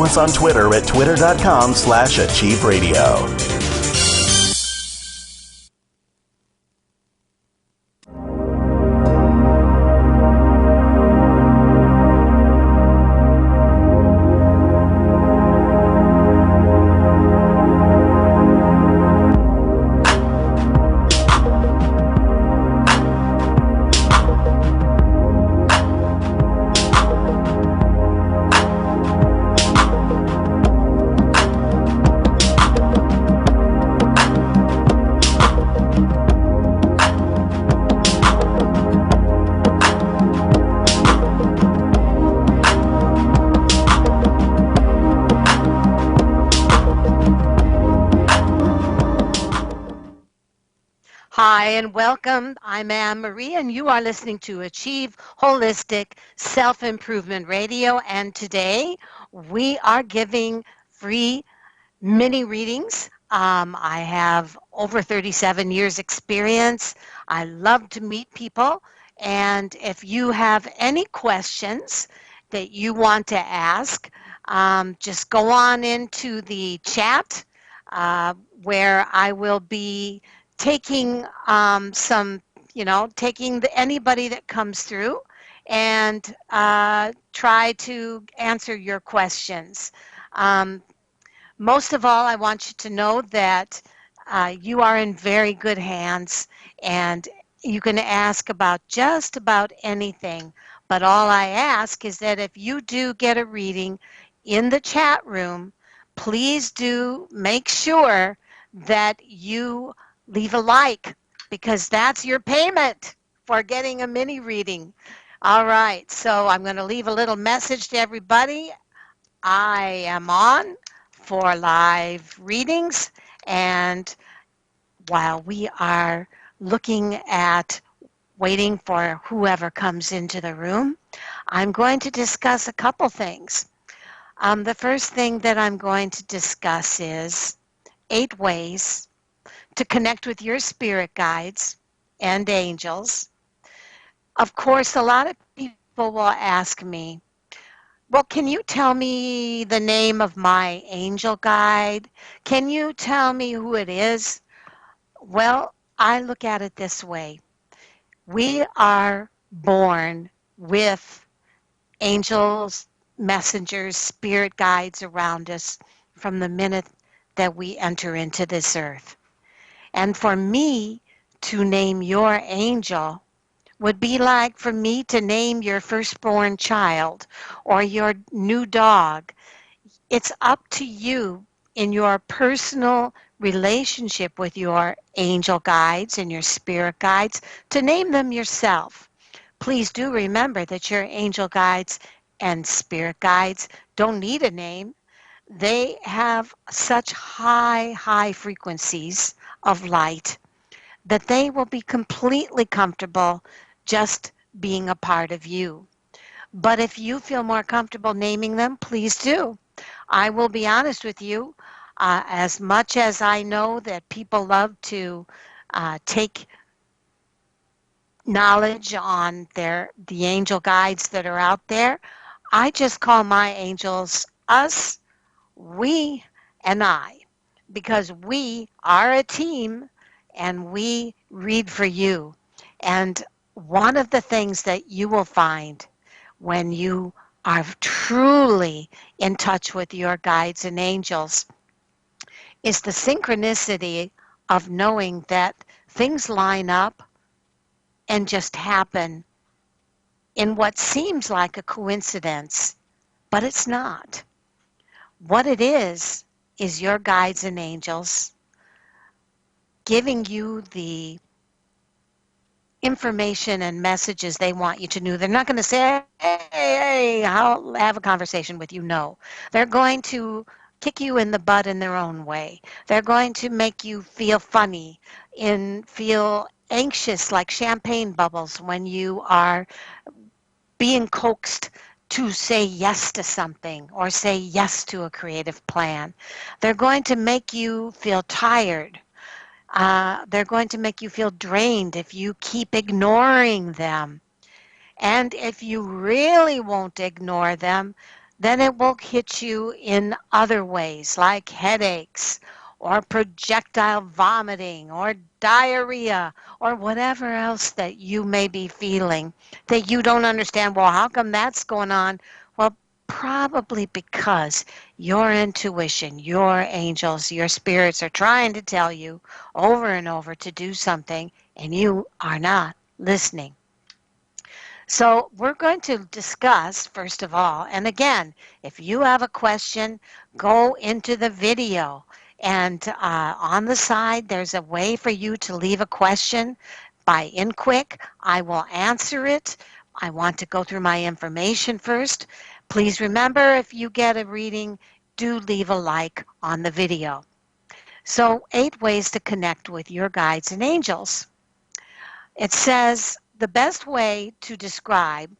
us on Twitter at twitter.com/AchieveRadio. Hi and welcome. I'm Anne Marie and you are listening to Achieve Holistic Self-Improvement Radio, and today we are giving free mini readings. I have over 37 years experience. I love to meet people, and if you have any questions that you want to ask, just go on into the chat uh, where I will be taking taking anybody that comes through and try to answer your questions. Um, Most of all, I want you to know that you are in very good hands, and you can ask about just about anything. But all I ask is that if you do get a reading in the chat room, please do make sure that you leave a like, because that's your payment for getting a mini reading. All right, so I'm going to leave a little message to everybody. I am on for live readings, and while we are looking at waiting for whoever comes into the room, I'm going to discuss a couple things. The first thing that I'm going to discuss is 8 ways to connect with your spirit guides and angels. Of course, a lot of people will ask me, well, can you tell me the name of my angel guide? Can you tell me who it is? Well, I look at it this way. We are born with angels, messengers, spirit guides around us from the minute that we enter into this earth. And for me to name your angel would be like for me to name your firstborn child or your new dog. It's up to you in your personal relationship with your angel guides and your spirit guides to name them yourself. Please do remember that your angel guides and spirit guides don't need a name. They have such high frequencies of light that they will be completely comfortable just being a part of you. But if you feel more comfortable naming them, please do. I will be honest with you, as much as I know that people love to take knowledge on the angel guides that are out there, I just call my angels us, we, and I, because we are a team and we read for you. And one of the things that you will find when you are truly in touch with your guides and angels is the synchronicity of knowing that things line up and just happen in what seems like a coincidence, but it's not. What it is your guides and angels giving you the information and messages they want you to know. They're not going to say, hey, I'll have a conversation with you. No. They're going to kick you in the butt in their own way. They're going to make you feel funny and feel anxious like champagne bubbles when you are being coaxed to say yes to something or say yes to a creative plan. They're going to make you feel tired. They're going to make you feel drained if you keep ignoring them. And if you really won't ignore them, then it will hit you in other ways like headaches or projectile vomiting or diarrhea or whatever else that you may be feeling that you don't understand. Well, how come that's going on? Well, probably because your intuition, your angels, your spirits are trying to tell you over and over to do something and you are not listening. So we're going to discuss, first of all, and again, if you have a question, go into the video. And on the side, there's a way for you to leave a question by InQuick. I will answer it. I want to go through my information first. Please remember, if you get a reading, do leave a like on the video. So 8 ways to connect with your guides and angels. It says the best way to describe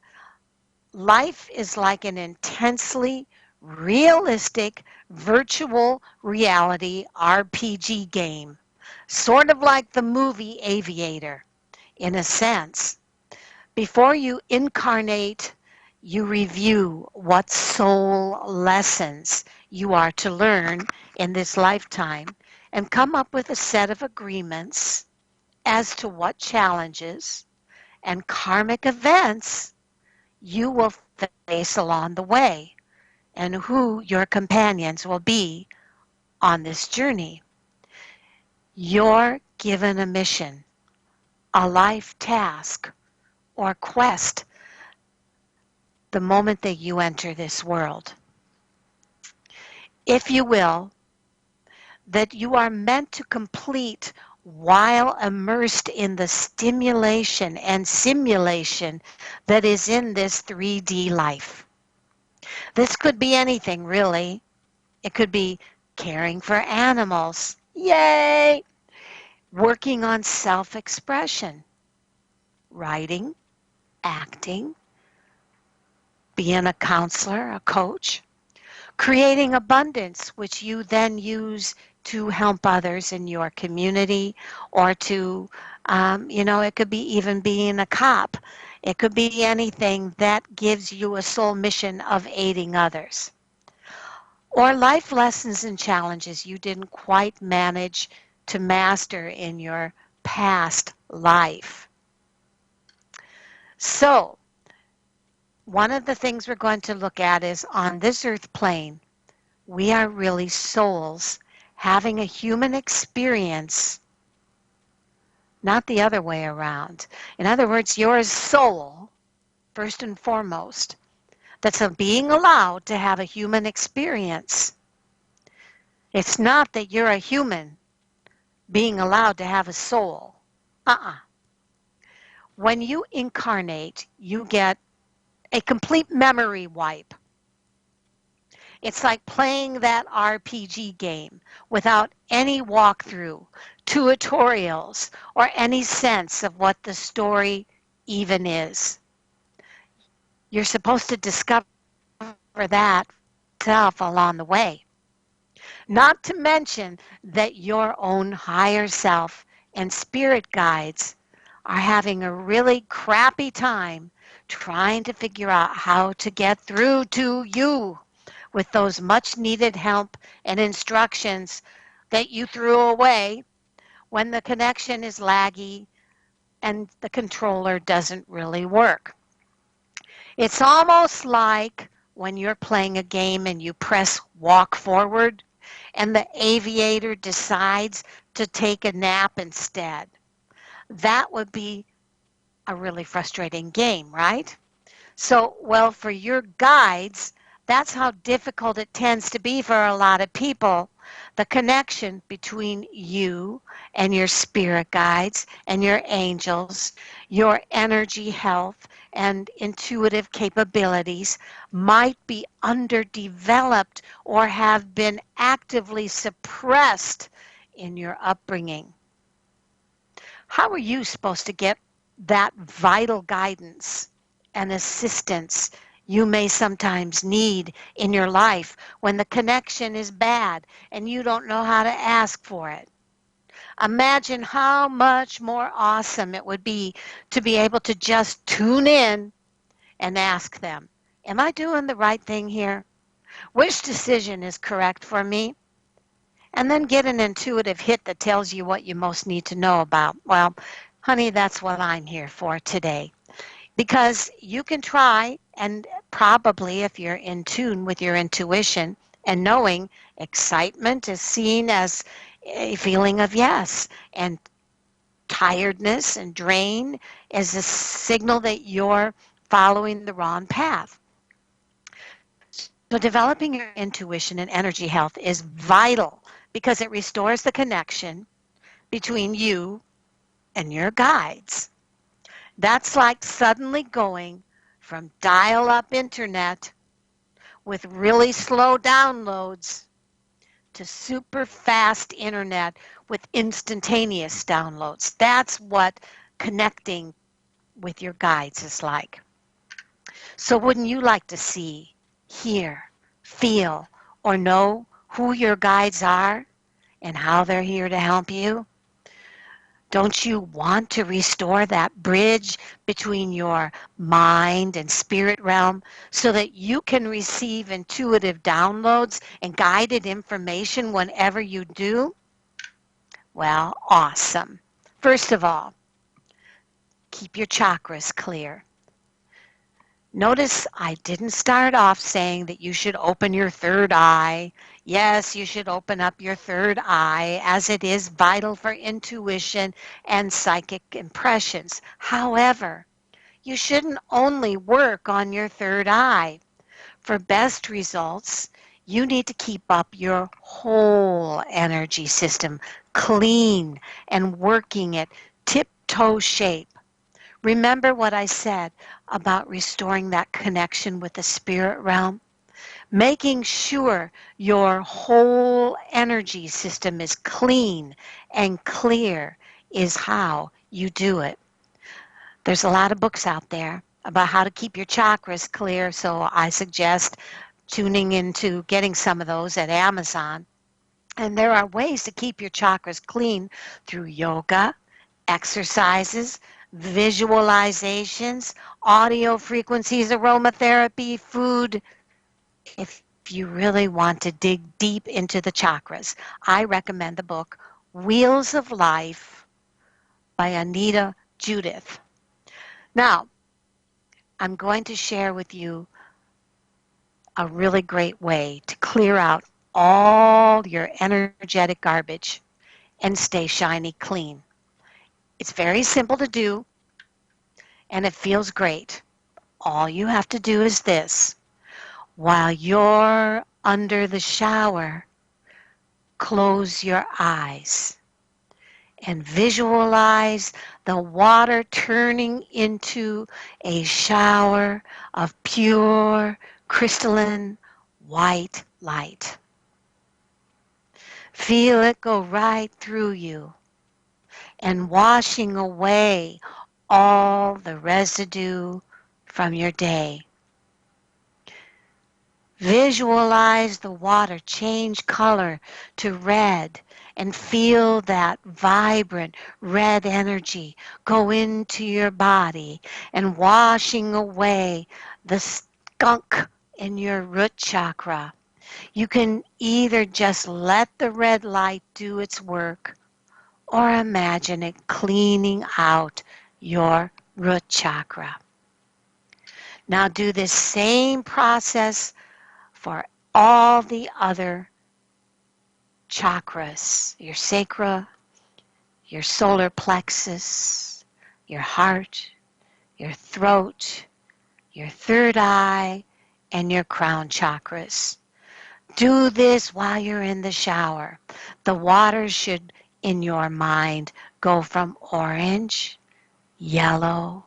life is like an intensely realistic virtual reality RPG game, sort of like the movie Aviator, in a sense. Before you incarnate, you review what soul lessons you are to learn in this lifetime and come up with a set of agreements as to what challenges and karmic events you will face along the way and who your companions will be on this journey. You're given a mission, a life task, or quest the moment that you enter this world. If you will, that you are meant to complete while immersed in the stimulation and simulation that is in this 3D life. This could be anything, really. It could be caring for animals. Yay! Working on self-expression, writing, acting, being a counselor, a coach, creating abundance, which you then use to help others in your community or to, it could be even being a cop. It could be anything that gives you a soul mission of aiding others. Or life lessons and challenges you didn't quite manage to master in your past life. So, one of the things we're going to look at is on this earth plane, we are really souls having a human experience, not the other way around. In other words, you're a soul, first and foremost, that's being allowed to have a human experience. It's not that you're a human being allowed to have a soul. When you incarnate, you get a complete memory wipe. It's like playing that RPG game without any walkthrough, tutorials, or any sense of what the story even is. You're supposed to discover that yourself along the way. Not to mention that your own higher self and spirit guides are having a really crappy time trying to figure out how to get through to you with those much needed help and instructions that you threw away when the connection is laggy and the controller doesn't really work. It's almost like when you're playing a game and you press walk forward and the aviator decides to take a nap instead. That would be a really frustrating game, right? So, well, for your guides, that's how difficult it tends to be for a lot of people. The connection between you and your spirit guides and your angels, your energy health and intuitive capabilities might be underdeveloped or have been actively suppressed in your upbringing. How are you supposed to get that vital guidance and assistance you may sometimes need in your life when the connection is bad and you don't know how to ask for it? Imagine how much more awesome it would be to be able to just tune in and ask them, am I doing the right thing here? Which decision is correct for me? And then get an intuitive hit that tells you what you most need to know about. Well, honey, that's what I'm here for today. Because you can try, and probably if you're in tune with your intuition and knowing, excitement is seen as a feeling of yes, and tiredness and drain is a signal that you're following the wrong path. So developing your intuition and energy health is vital because it restores the connection between you and your guides. That's like suddenly going from dial-up internet with really slow downloads to super fast internet with instantaneous downloads. That's what connecting with your guides is like. So wouldn't you like to see, hear, feel, or know who your guides are and how they're here to help you? Don't you want to restore that bridge between your mind and spirit realm so that you can receive intuitive downloads and guided information whenever you do? Well, awesome. First of all, keep your chakras clear. Notice I didn't start off saying that you should open your third eye. Yes, you should open up your third eye as it is vital for intuition and psychic impressions. However, you shouldn't only work on your third eye. For best results, you need to keep up your whole energy system clean and working it tiptoe shape. Remember what I said about restoring that connection with the spirit realm? Making sure your whole energy system is clean and clear is how you do it. There's a lot of books out there about how to keep your chakras clear, so I suggest tuning into getting some of those at Amazon. And there are ways to keep your chakras clean through yoga, exercises, visualizations, audio frequencies, aromatherapy, food. If you really want to dig deep into the chakras, I recommend the book Wheels of Life by Anita Judith. Now, I'm going to share with you a really great way to clear out all your energetic garbage and stay shiny clean. It's very simple to do, and it feels great. All you have to do is this. While you're under the shower, close your eyes and visualize the water turning into a shower of pure, crystalline, white light. Feel it go right through you and washing away all the residue from your day. Visualize the water change color to red and feel that vibrant red energy go into your body and washing away the skunk in your root chakra. You can either just let the red light do its work or imagine it cleaning out your root chakra. Now do this same process for all the other chakras, your sacra, your solar plexus, your heart, your throat, your third eye, and your crown chakras. Do this while you're in the shower. The water should, in your mind, go from orange, yellow,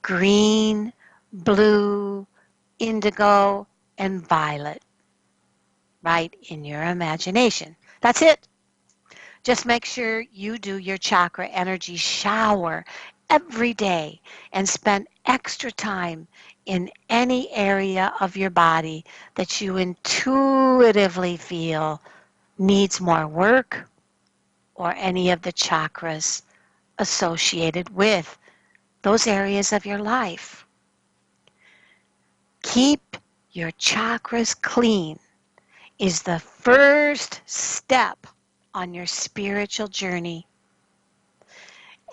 green, blue, indigo, and violet, right in your imagination. That's it. Just make sure you do your chakra energy shower every day and spend extra time in any area of your body that you intuitively feel needs more work or any of the chakras associated with those areas of your life. Keep your chakras clean is the first step on your spiritual journey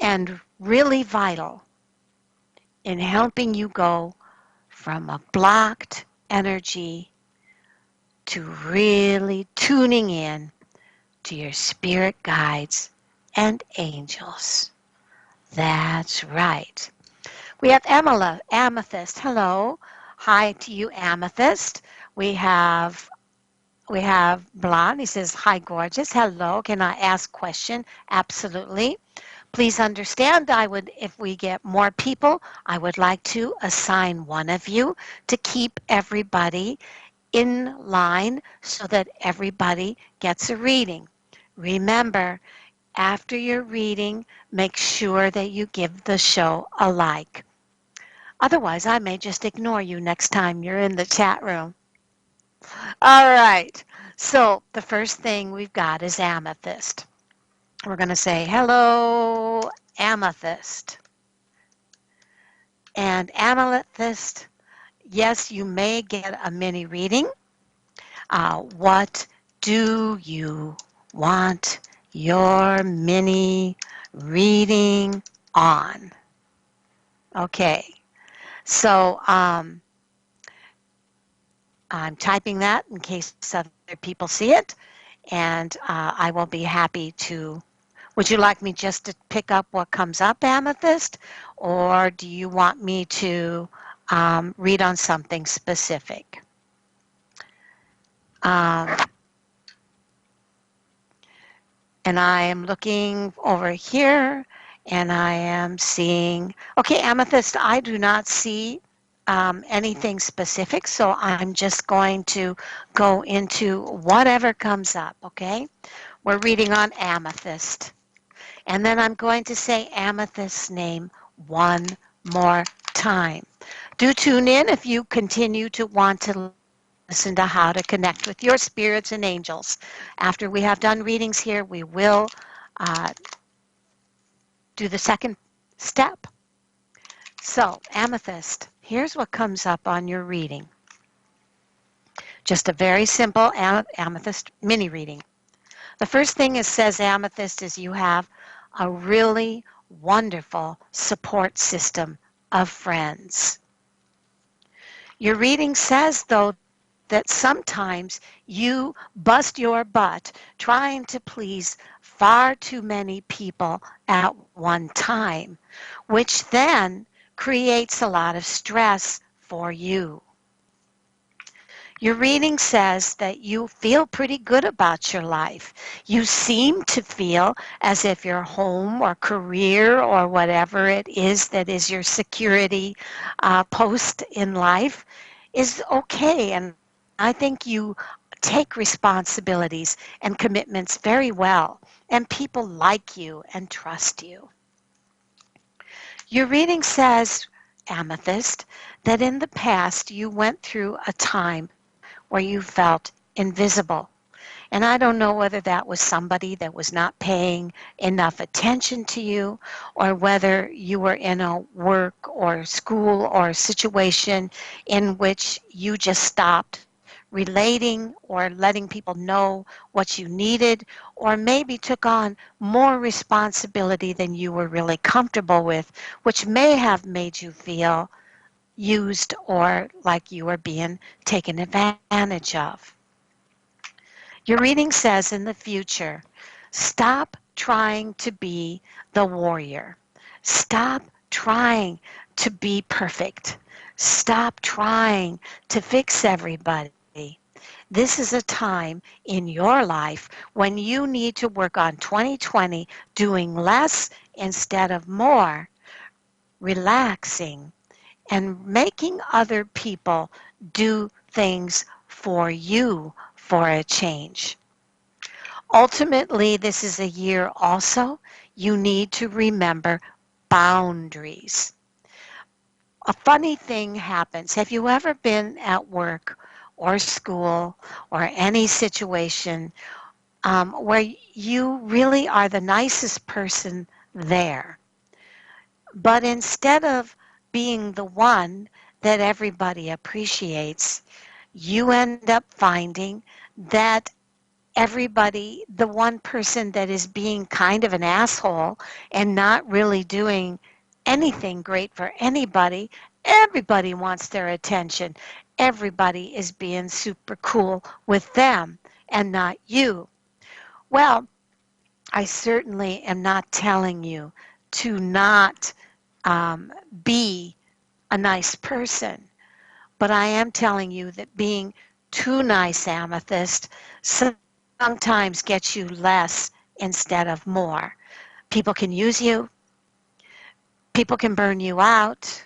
and really vital in helping you go from a blocked energy to really tuning in to your spirit guides and angels. That's right. We have Amethyst. Hello. Hi to you, Amethyst. We have we have Blonde. He says, "Hi, gorgeous. Hello. Can I ask question?" Absolutely. Please understand, if we get more people, I would like to assign one of you to keep everybody in line so that everybody gets a reading. Remember, after your reading, make sure that you give the show a like. Otherwise, I may just ignore you next time you're in the chat room. All right. So the first thing we've got is amethyst. We're going to say, hello, amethyst. And amethyst, yes, you may get a mini reading. What do you want your mini reading on? Okay. So I'm typing that in case other people see it, and I will be happy to. Would you like me just to pick up what comes up, Amethyst, or do you want me to read on something specific? Um, and I am looking over here, and I am seeing, okay, Amethyst, I do not see anything specific, so I'm just going to go into whatever comes up, okay? We're reading on amethyst. And then I'm going to say amethyst's name one more time. Do tune in if you continue to want to listen to how to connect with your spirits and angels. After we have done readings here, we will uh, do the second step. So, amethyst, here's what comes up on your reading. Just a very simple amethyst mini reading. The first thing it says amethyst is you have a really wonderful support system of friends. Your reading says, though, that sometimes you bust your butt trying to please far too many people at one time, which then creates a lot of stress for you. Your reading says that you feel pretty good about your life. You seem to feel as if your home or career or whatever it is that is your security post in life is okay. And I think you take responsibilities and commitments very well. And people like you and trust you. Your reading says, Amethyst, that in the past you went through a time where you felt invisible. And I don't know whether that was somebody that was not paying enough attention to you, or whether you were in a work or school or situation in which you just stopped relating or letting people know what you needed, or maybe took on more responsibility than you were really comfortable with, which may have made you feel used or like you were being taken advantage of. Your reading says in the future, stop trying to be the warrior. Stop trying to be perfect. Stop trying to fix everybody. This is a time in your life when you need to work on 2020, doing less instead of more, relaxing, and making other people do things for you for a change. Ultimately, this is a year also you need to remember boundaries. A funny thing happens. Have you ever been at work or school or any situation where you really are the nicest person there, but instead of being the one that everybody appreciates, you end up finding that everybody, the one person that is being kind of an asshole and not really doing anything great for anybody, everybody wants their attention. Everybody is being super cool with them and not you. Well, I certainly am not telling you to not um, be a nice person. But I am telling you that being too nice, Amethyst, sometimes gets you less instead of more. People can use you, people can burn you out,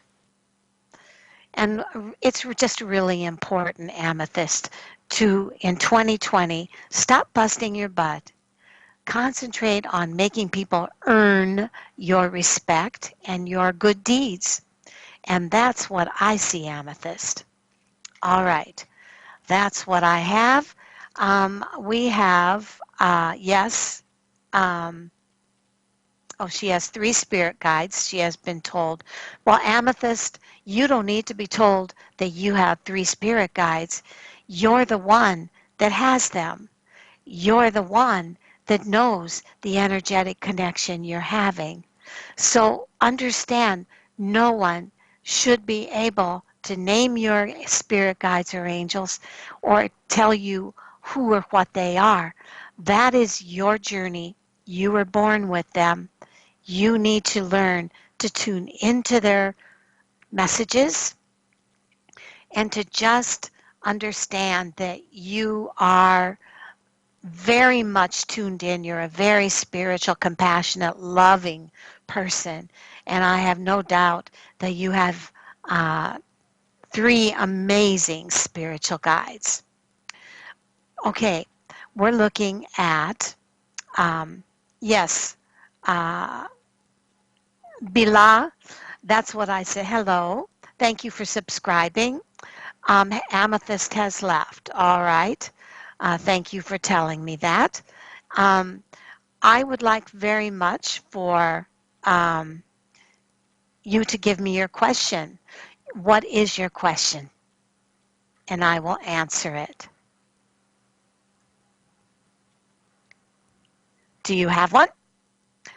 and it's just really important, Amethyst, to, in 2020, stop busting your butt. Concentrate on making people earn your respect and your good deeds. And that's what I see, Amethyst. All right. That's what I have. We have, yes, um, oh, she has 3 spirit guides. She has been told. Well, Amethyst, you don't need to be told that you have 3 spirit guides. You're the one that has them. You're the one that knows the energetic connection you're having. So understand, no one should be able to name your spirit guides or angels or tell you who or what they are. That is your journey. You were born with them. You need to learn to tune into their messages and to just understand that you are very much tuned in. You're a very spiritual, compassionate, loving person. And I have no doubt that you have uh, 3 amazing spiritual guides. Okay, we're looking at, um, yes, uh, Bila, that's what I said. Hello. Thank you for subscribing. Amethyst has left. All right. Thank you for telling me that. Um, I would like very much for um, you to give me your question. What is your question? And I will answer it. Do you have one?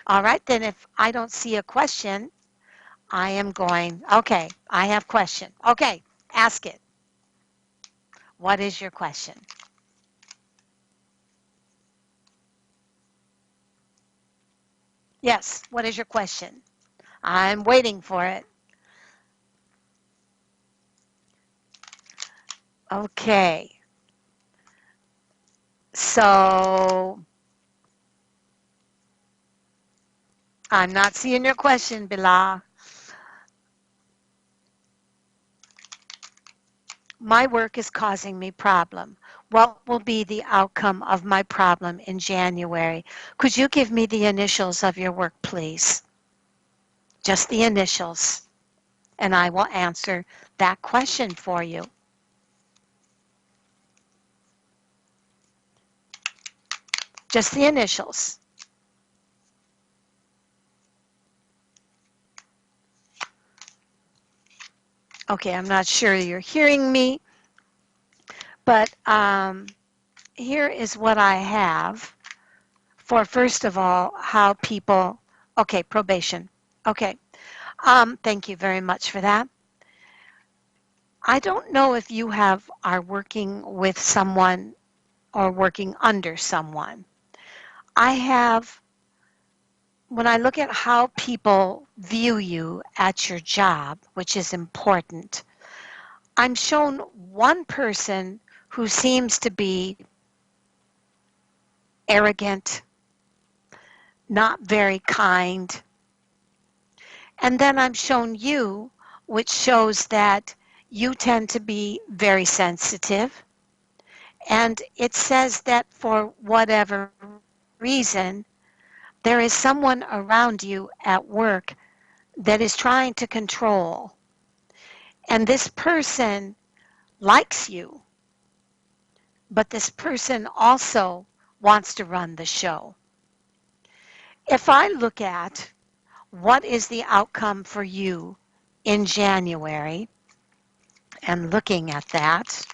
All right, then if I don't see a question, I am going, okay, I have question. Okay, ask it. What is your question? Yes, what is your question? I'm waiting for it. Okay, so I'm not seeing your question, Bilal. My work is causing me problem. What will be the outcome of my problem in January? Could you give me the initials of your work, please? Just the initials, and I will answer that question for you. Just the initials. Okay, I'm not sure you're hearing me, but here is what I have for, first of all, how people, okay, probation. Okay, thank you very much for that. I don't know if you are working with someone or working under someone. I have, when I look at how people view you at your job, which is important, I'm shown one person who seems to be arrogant, not very kind, and then I'm shown you, which shows that you tend to be very sensitive, and it says that for whatever reason, there is someone around you at work that is trying to control. And this person likes you, but this person also wants to run the show. If I look at what is the outcome for you in January and looking at that,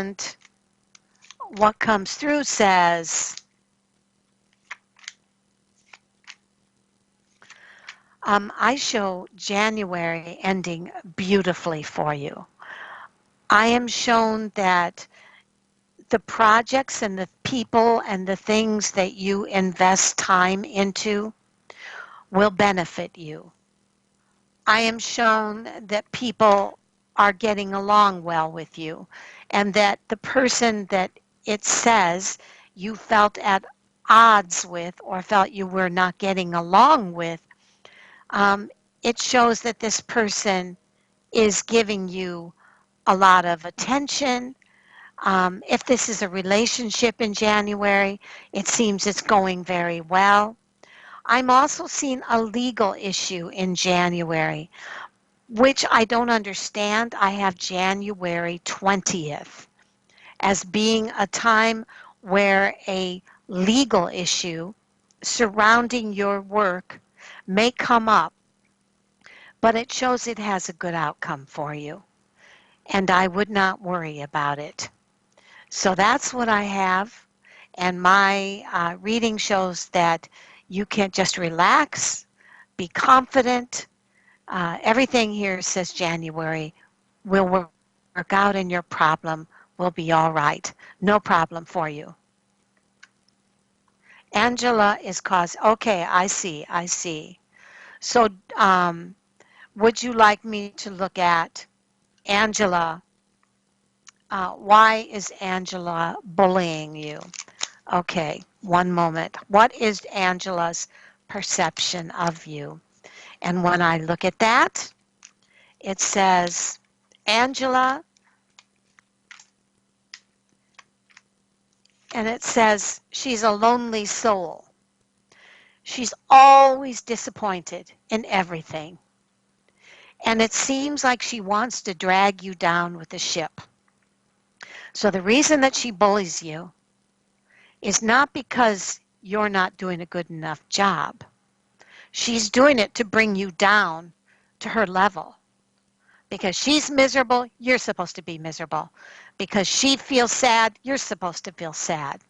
And what comes through says, I show January ending beautifully for you. I am shown that the projects and the people and the things that you invest time into will benefit you. I am shown that people are getting along well with you, and that the person that it says you felt at odds with or felt you were not getting along with, um, it shows that this person is giving you a lot of attention. If this is a relationship in January, it seems it's going very well. I'm also seeing a legal issue in January, which I don't understand. I have January 20th as being a time where a legal issue surrounding your work may come up, but it shows it has a good outcome for you. And I would not worry about it. So that's what I have. And my reading shows that you can just relax, be confident. Everything here says January will work out and your problem will be all right. No problem for you. Angela is okay, I see. So would you like me to look at Angela? Why is Angela bullying you? Okay, one moment. What is Angela's perception of you? And when I look at that, it says, Angela, and it says she's a lonely soul. She's always disappointed in everything. And it seems like she wants to drag you down with the ship. So the reason that she bullies you is not because you're not doing a good enough job. She's doing it to bring you down to her level. Because she's miserable, you're supposed to be miserable. Because she feels sad, you're supposed to feel sad.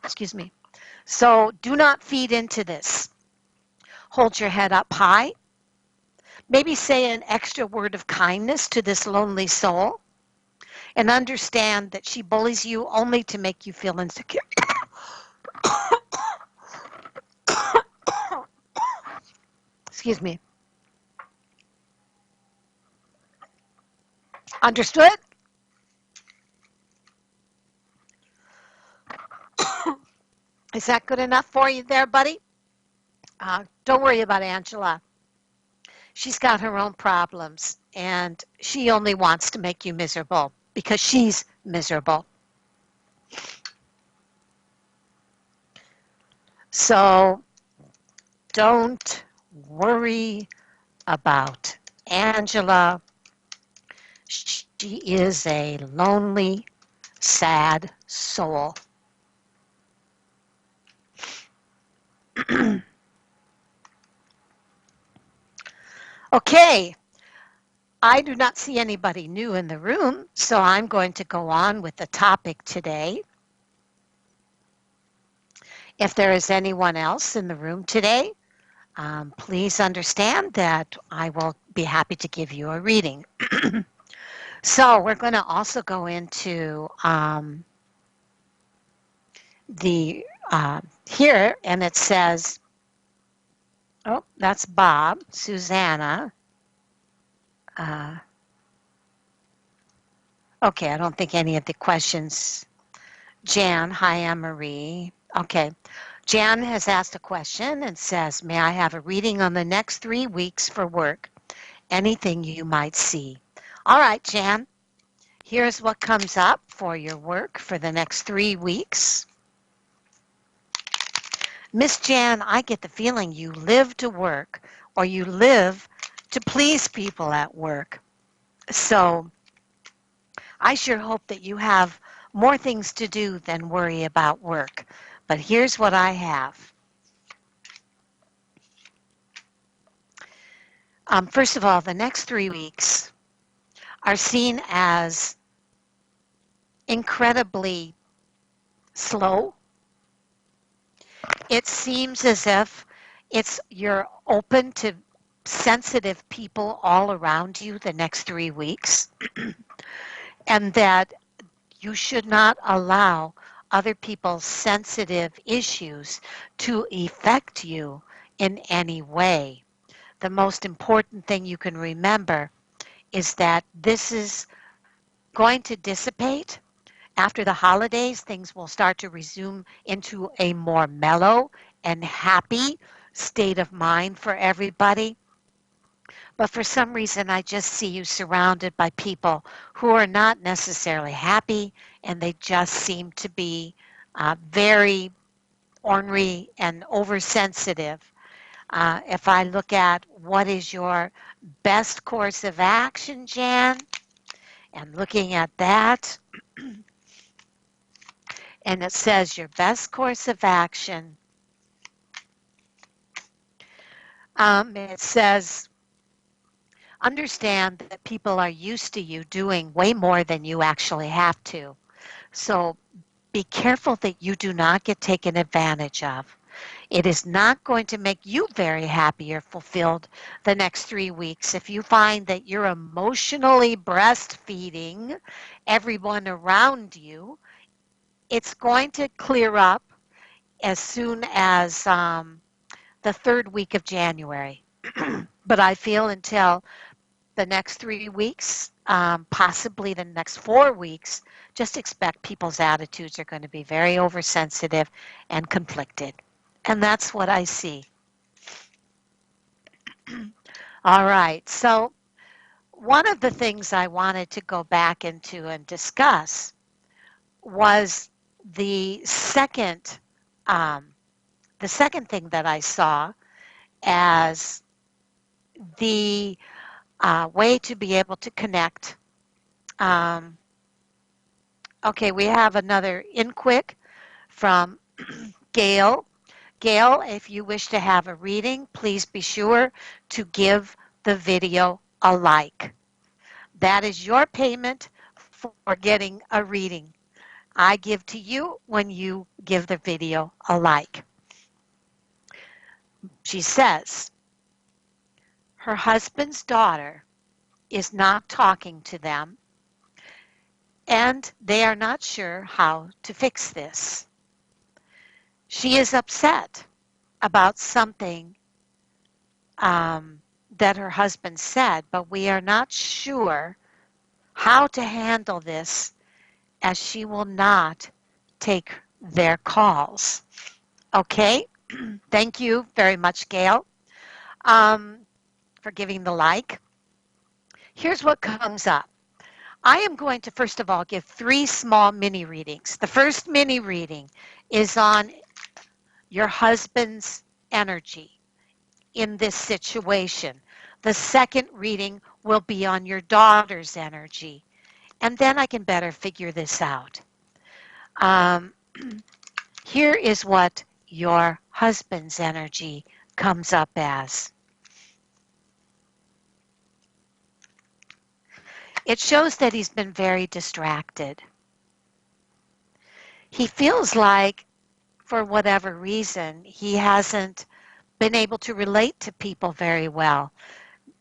Excuse me. So do not feed into this. Hold your head up high. Maybe say an extra word of kindness to this lonely soul. And understand that she bullies you only to make you feel insecure. Excuse me. Understood? Is that good enough for you there, buddy? Don't worry about Angela. She's got her own problems, and she only wants to make you miserable because she's miserable. So don't worry about Angela. She is a lonely, sad soul. Okay, I do not see anybody new in the room, so I'm going to go on with the topic today. If there is anyone else in the room today, please understand that I will be happy to give you a reading. So we're going to also go into the here, and it says, oh, that's Bob, Susanna. Okay, I don't think any of the questions. Jan, hi, Anne-Marie. Okay, Jan has asked a question and says, may I have a reading on the next 3 weeks for work? Anything you might see. All right, Jan, here's what comes up for your work for the next 3 weeks. Miss Jan, I get the feeling you live to work or you live to please people at work. So I sure hope that you have more things to do than worry about work. But here's what I have. First of all, the next 3 weeks are seen as incredibly slow. It seems as if you're open to sensitive people all around you the next 3 weeks, and that you should not allow other people's sensitive issues to affect you in any way. The most important thing you can remember is that this is going to dissipate. After the holidays, things will start to resume into a more mellow and happy state of mind for everybody. But for some reason, I just see you surrounded by people who are not necessarily happy, and they just seem to be very ornery and oversensitive. If I look at what is your best course of action, Jan, and looking at that, and it says your best course of action, it says understand that people are used to you doing way more than you actually have to. So be careful that you do not get taken advantage of. It is not going to make you very happy or fulfilled the next 3 weeks if you find that you're emotionally breastfeeding everyone around you. It's going to clear up as soon as the third week of January. But I feel until the next 3 weeks, possibly the next 4 weeks, just expect people's attitudes are going to be very oversensitive and conflicted. And that's what I see. All right. So, one of the things I wanted to go back into and discuss was the second, um, the second thing that I saw as the way to be able to connect. Um, okay, we have another in quick from Gail. Gail, if you wish to have a reading, please be sure to give the video a like. That is your payment for getting a reading. I give to you when you give the video a like. She says her husband's daughter is not talking to them and they are not sure how to fix this. She is upset about something that her husband said, but we are not sure how to handle this as she will not take their calls. Okay? Thank you very much, Gail, um, for giving the like. Here's what comes up. I am going to, first of all, give 3 small mini readings. The first mini reading is on your husband's energy in this situation. The second reading will be on your daughter's energy. And then I can better figure this out. Um, Here is what your husband's energy comes up as. It shows that he's been very distracted. He feels like, for whatever reason, he hasn't been able to relate to people very well.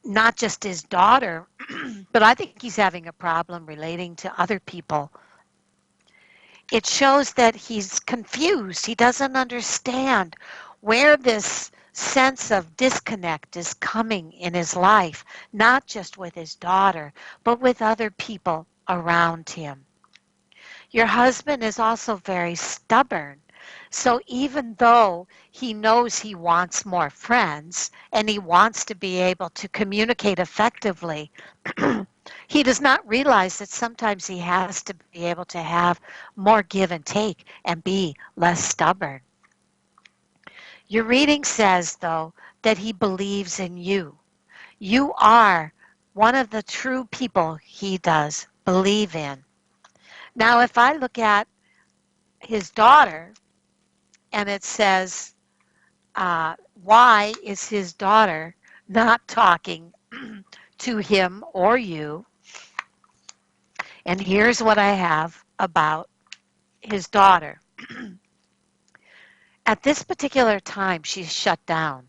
Not just his daughter, but I think he's having a problem relating to other people. It shows that he's confused. He doesn't understand where this sense of disconnect is coming in his life, not just with his daughter, but with other people around him. Your husband is also very stubborn. So even though he knows he wants more friends and he wants to be able to communicate effectively, he does not realize that sometimes he has to be able to have more give and take and be less stubborn. Your reading says, though, that he believes in you. You are one of the true people he does believe in. Now, if I look at his daughter and it says, why is his daughter not talking to him or you? And here's what I have about his daughter. At this particular time, she's shut down.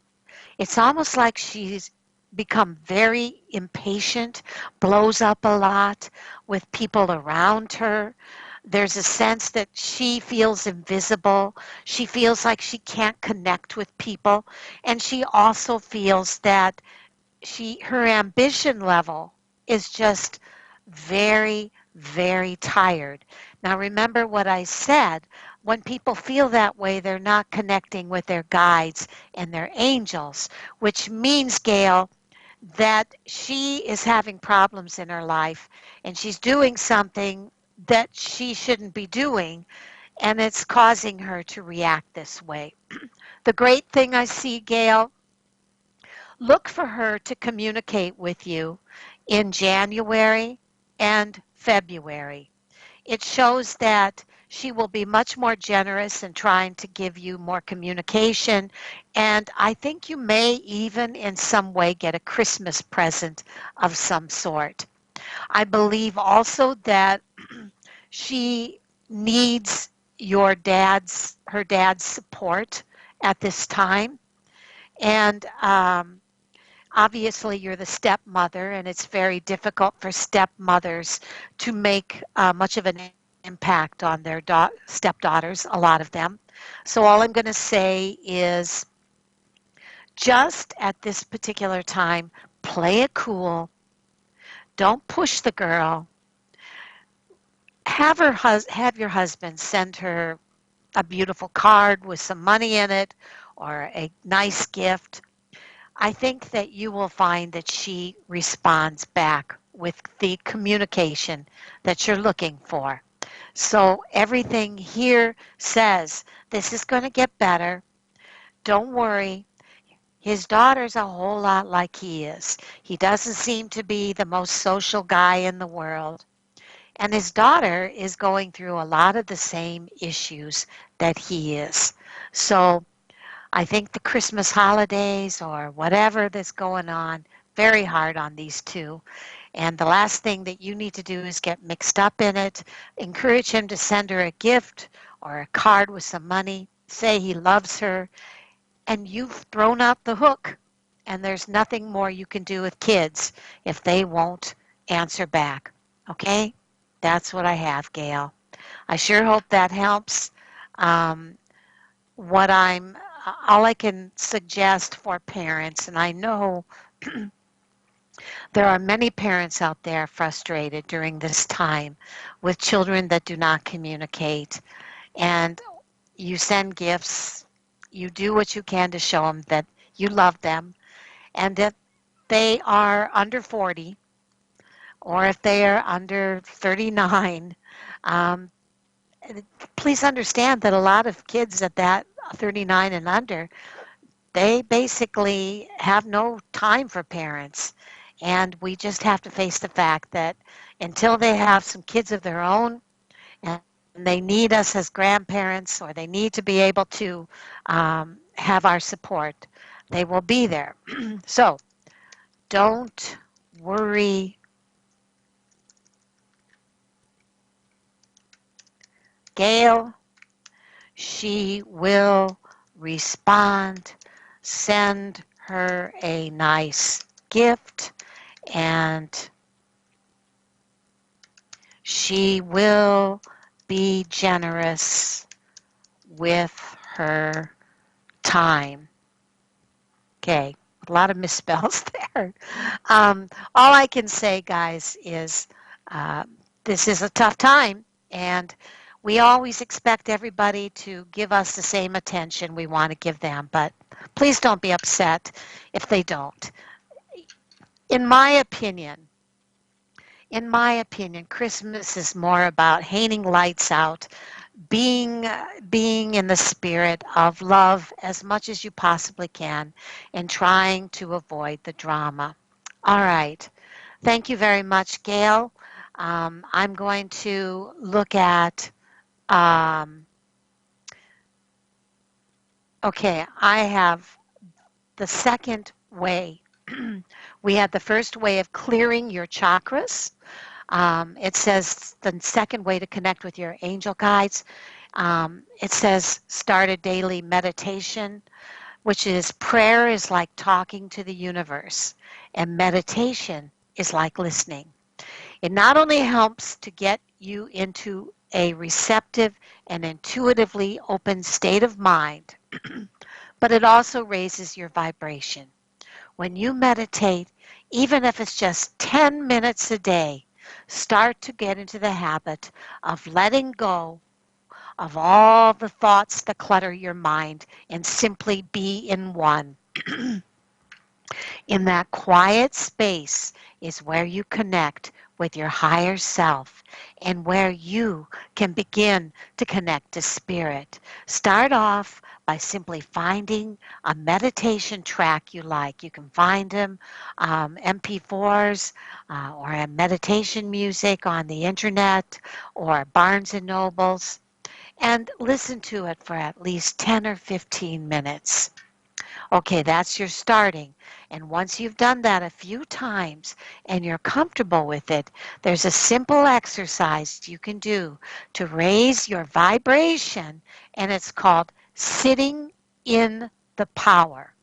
It's almost like she's become very impatient, blows up a lot with people around her. There's a sense that she feels invisible. She feels like she can't connect with people. And she also feels that her ambition level is just very, very tired. Now remember what I said. When people feel that way, they're not connecting with their guides and their angels, which means, Gail, that she is having problems in her life and she's doing something that she shouldn't be doing, and it's causing her to react this way. The great thing I see, Gail, look for her to communicate with you in January and February. It shows that she will be much more generous in trying to give you more communication. And I think you may even in some way get a Christmas present of some sort. I believe also that she needs her dad's support at this time. And obviously, you're the stepmother, and it's very difficult for stepmothers to make much of an impact on their stepdaughters, a lot of them. So, all I'm going to say is just at this particular time, play it cool. Don't push the girl. Have your husband send her a beautiful card with some money in it or a nice gift. I think that you will find that she responds back with the communication that you're looking for. So everything here says this is going to get better. Don't worry. His daughter's a whole lot like he is. He doesn't seem to be the most social guy in the world. And his daughter is going through a lot of the same issues that he is. So I think the Christmas holidays or whatever that's going on, very hard on these two. And the last thing that you need to do is get mixed up in it. Encourage him to send her a gift or a card with some money. Say he loves her, and you've thrown out the hook. And there's nothing more you can do with kids if they won't answer back. Okay? That's what I have, Gail. I sure hope that helps. Um, what I'm all I can suggest for parents, and I know there are many parents out there frustrated during this time with children that do not communicate, and you send gifts, you do what you can to show them that you love them, and that they are under 40, or if they are under 39, um, please understand that a lot of kids at that 39 and under, they basically have no time for parents. And we just have to face the fact that until they have some kids of their own and they need us as grandparents or they need to be able to have our support, they will be there. So don't worry, Gail. She will respond. Send her a nice gift and she will be generous with her time. Okay, a lot of misspells there. All I can say, guys, is uh, this is a tough time, and we always expect everybody to give us the same attention we want to give them, but please don't be upset if they don't. In my opinion, Christmas is more about hanging lights out, being in the spirit of love as much as you possibly can, and trying to avoid the drama. All right. Thank you very much, Gail. I'm going to look at. Um, okay, I have the second way. We had the first way of clearing your chakras. It says the second way to connect with your angel guides, it says start a daily meditation, which is prayer is like talking to the universe, and meditation is like listening. It not only helps to get you into a receptive and intuitively open state of mind, but it also raises your vibration. When you meditate, even if it's just 10 minutes a day, start to get into the habit of letting go of all the thoughts that clutter your mind and simply be in one. In that quiet space is where you connect with your higher self and where you can begin to connect to spirit. Start off by simply finding a meditation track you like. You can find them MP4s or a meditation music on the internet or Barnes and Nobles, and listen to it for at least 10 or 15 minutes. Okay, that's your starting. And once you've done that a few times and you're comfortable with it, there's a simple exercise you can do to raise your vibration, and it's called sitting in the power.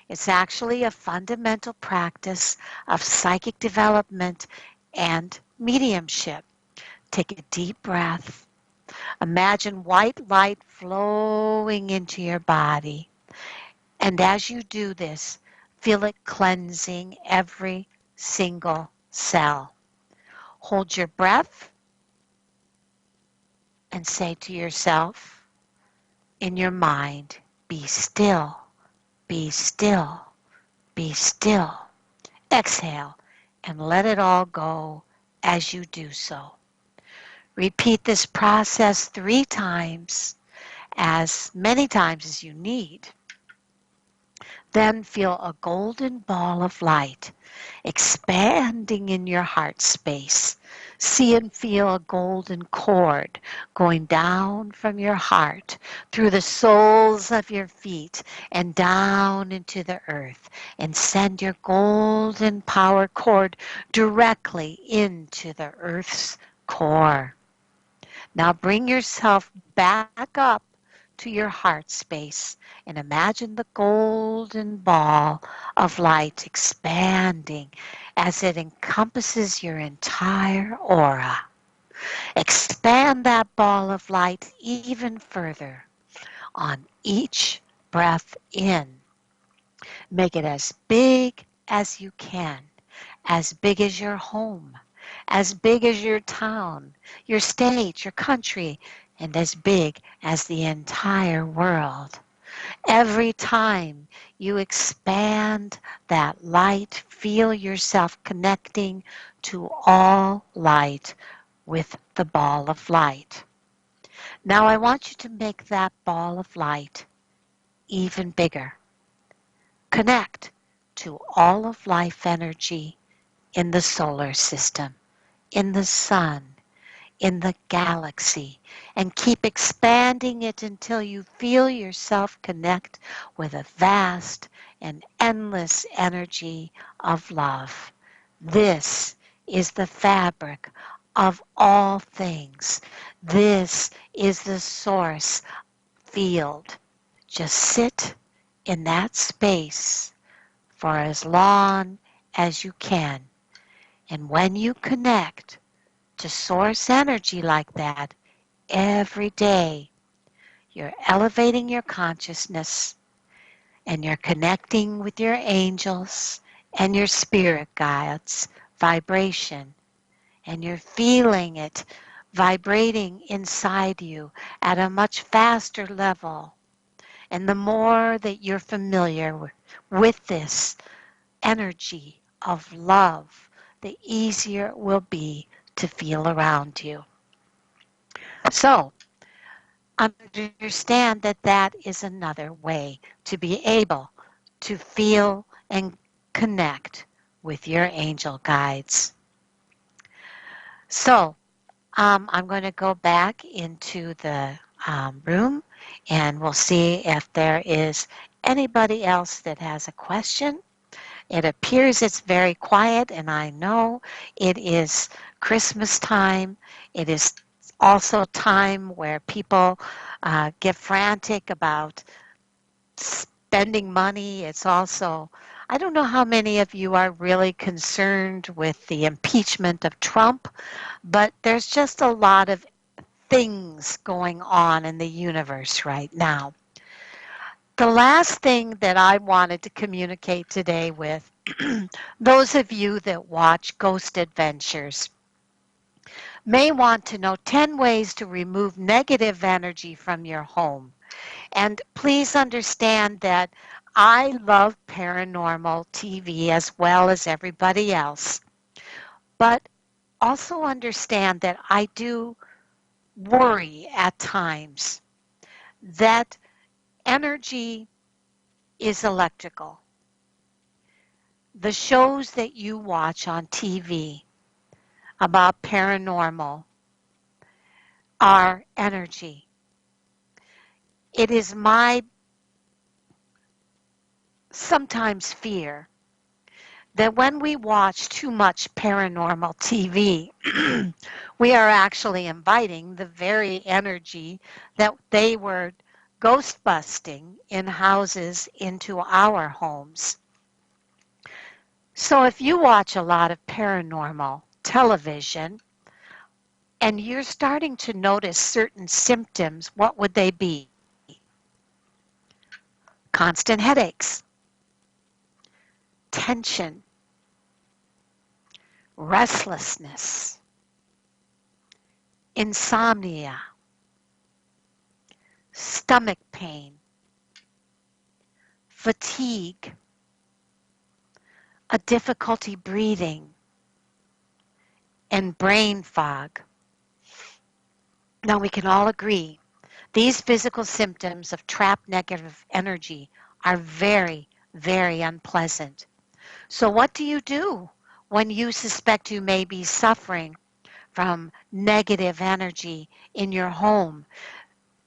It's actually a fundamental practice of psychic development and mediumship. Take a deep breath. Imagine white light flowing into your body. And as you do this, feel it cleansing every single cell. Hold your breath and say to yourself in your mind, be still, be still, be still. Exhale and let it all go as you do so. Repeat this process 3 times, as many times as you need. Then feel a golden ball of light expanding in your heart space. See and feel a golden cord going down from your heart through the soles of your feet and down into the earth, and send your golden power cord directly into the earth's core. Now bring yourself back up to your heart space and imagine the golden ball of light expanding as it encompasses your entire aura. Expand that ball of light even further on each breath in. Make it as big as you can, as big as your home, as big as your town, your state, your country, and as big as the entire world. Every time you expand that light, feel yourself connecting to all light with the ball of light. Now I want you to make that ball of light even bigger. Connect to all of life energy in the solar system, in the sun, in the galaxy, and keep expanding it until you feel yourself connect with a vast and endless energy of love. This is the fabric of all things. This is the source field. Just sit in that space for as long as you can. And when you connect to source energy like that every day, you're elevating your consciousness and you're connecting with your angels and your spirit guides vibration, and you're feeling it vibrating inside you at a much faster level. And the more that you're familiar with this energy of love, the easier it will be to feel around you. So, understand that that is another way to be able to feel and connect with your angel guides. So, I'm going to go back into the room, and we'll see if there is anybody else that has a question. It appears it's very quiet, and I know it is Christmas time. It is also time where people get frantic about spending money. It's also, I don't know how many of you are really concerned with the impeachment of Trump, but there's just a lot of things going on in the universe right now. The last thing that I wanted to communicate today with those of you that watch Ghost Adventures may want to know 10 ways to remove negative energy from your home. And please understand that I love paranormal TV as well as everybody else. But also understand that I do worry at times that energy is electrical. The shows that you watch on TV about paranormal are energy. It is my sometimes fear that when we watch too much paranormal TV, we are actually inviting the very energy that they were ghost busting in houses into our homes. So if you watch a lot of paranormal television and you're starting to notice certain symptoms, what would they be? Constant headaches, tension, restlessness, insomnia, stomach pain, fatigue, a difficulty breathing, and brain fog. Now we can all agree these physical symptoms of trapped negative energy are very, very unpleasant. So what do you do when you suspect you may be suffering from negative energy in your home?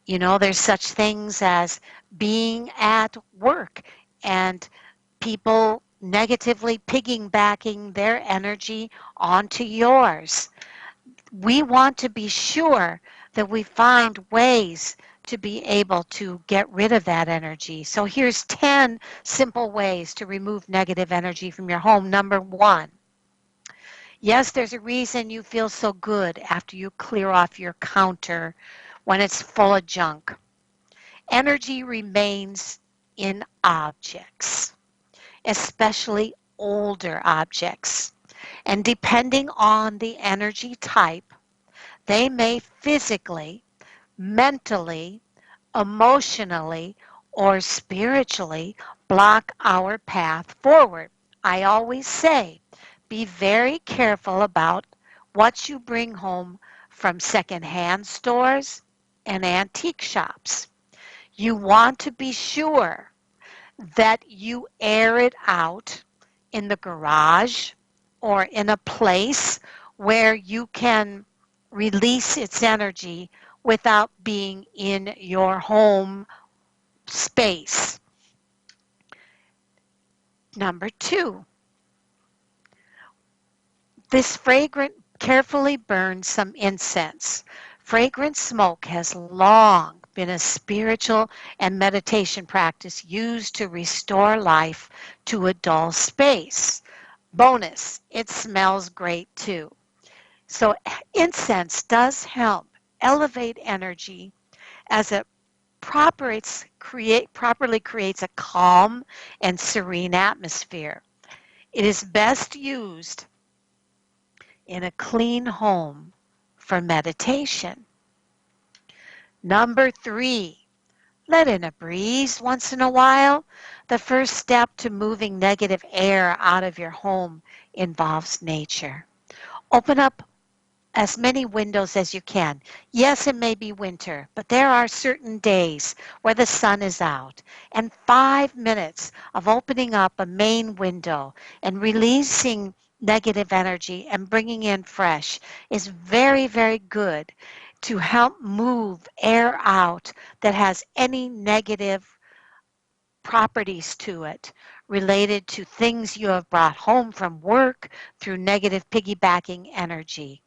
You know, there's such things as being at work and people negatively piggybacking their energy onto yours. We want to be sure that we find ways to be able to get rid of that energy. So here's 10 simple ways to remove negative energy from your home. Number 1, yes, there's a reason you feel so good after you clear off your counter when it's full of junk. Energy remains in objects, especially older objects. And depending on the energy type, they may physically, mentally, emotionally, or spiritually block our path forward. I always say, be very careful about what you bring home from secondhand stores and antique shops. You want to be sure that you air it out in the garage or in a place where you can release its energy without being in your home space. Number 2, this fragrant carefully burn some incense. Fragrant smoke has long been a spiritual and meditation practice used to restore life to a dull space. Bonus, it smells great too. So incense does help elevate energy as it properly creates a calm and serene atmosphere. It is best used in a clean home for meditation. Number 3, let in a breeze once in a while. The first step to moving negative air out of your home involves nature. Open up as many windows as you can. Yes, it may be winter, but there are certain days where the sun is out, and 5 minutes of opening up a main window and releasing negative energy and bringing in fresh is very, very good to help move air out that has any negative properties to it. related to things you have brought home from work through negative piggybacking energy.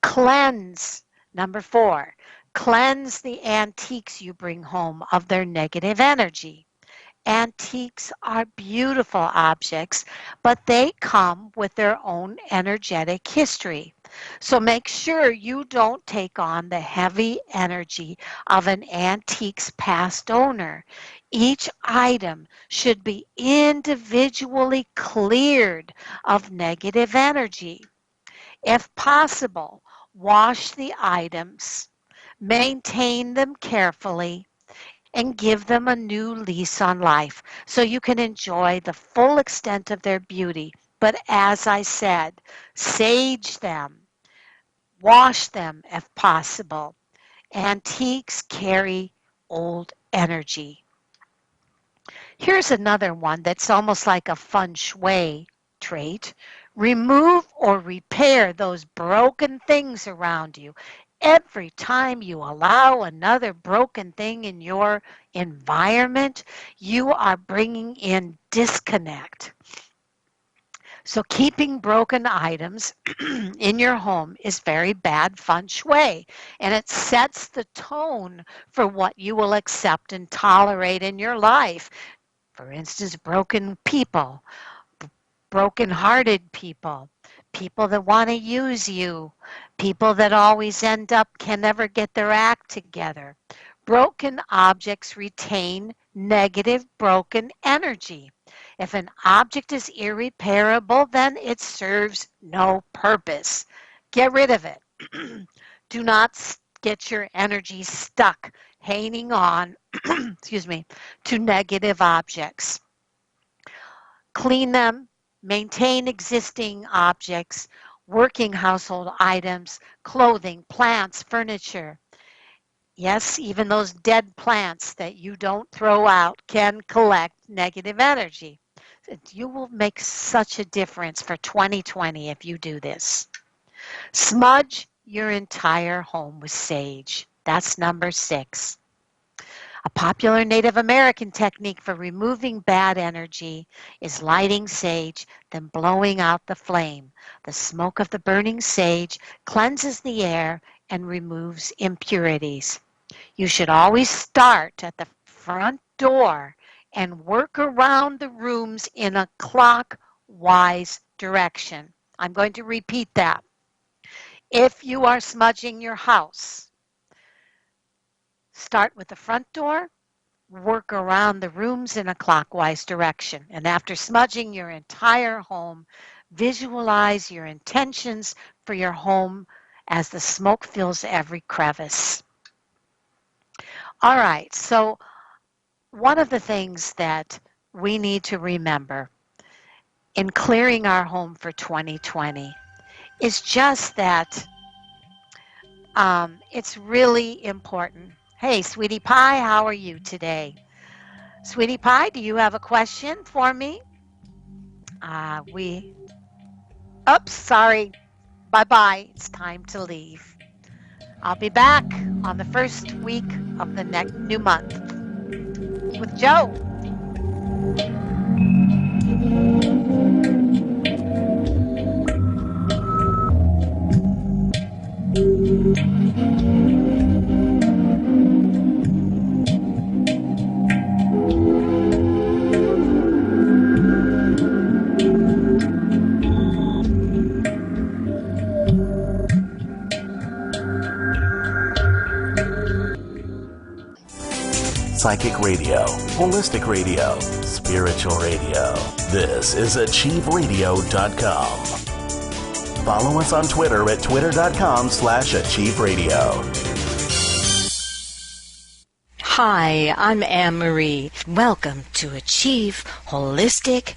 Cleanse. Number 4, cleanse the antiques you bring home of their negative energy. Antiques are beautiful objects, but they come with their own energetic history. So make sure you don't take on the heavy energy of an antique's past owner. Each item should be individually cleared of negative energy. If possible, wash the items, maintain them carefully, and give them a new lease on life so you can enjoy the full extent of their beauty. But as I said, sage them, wash them if possible. Antiques carry old energy. Here's another one that's almost like a feng shui trait. Remove or repair those broken things around you. Every time you allow another broken thing in your environment, you are bringing in disconnect. So keeping broken items in your home is very bad feng shui, and it sets the tone for what you will accept and tolerate in your life. For instance, broken people, broken-hearted people, people that want to use you, people that always end up can never get their act together. Broken objects retain negative broken energy. If an object is irreparable, then it serves no purpose. Get rid of it. Do not get your energy stuck hanging on, to negative objects. Clean them, maintain existing objects, working household items, clothing, plants, furniture. Yes, even those dead plants that you don't throw out can collect negative energy. You will make such a difference for 2020 if you do this. Smudge your entire home with sage. That's number 6. A popular Native American technique for removing bad energy is lighting sage, then blowing out the flame. The smoke of the burning sage cleanses the air and removes impurities. You should always start at the front door and work around the rooms in a clockwise direction. I'm going to repeat that. If you are smudging your house, start with the front door, work around the rooms in a clockwise direction. And after smudging your entire home, visualize your intentions for your home as the smoke fills every crevice. All right, so one of the things that we need to remember in clearing our home for 2020 is just that it's really important. Hey, Sweetie Pie, how are you today? Sweetie Pie, do you have a question for me? Oops, sorry. Bye-bye. It's time to leave. I'll be back on the first week of the next new month with Joe. Psychic radio, holistic radio, spiritual radio. This is achieveradio.com. Follow us on Twitter at twitter.com/achieveradio. Hi, I'm Anne Marie. Welcome to Achieve Holistic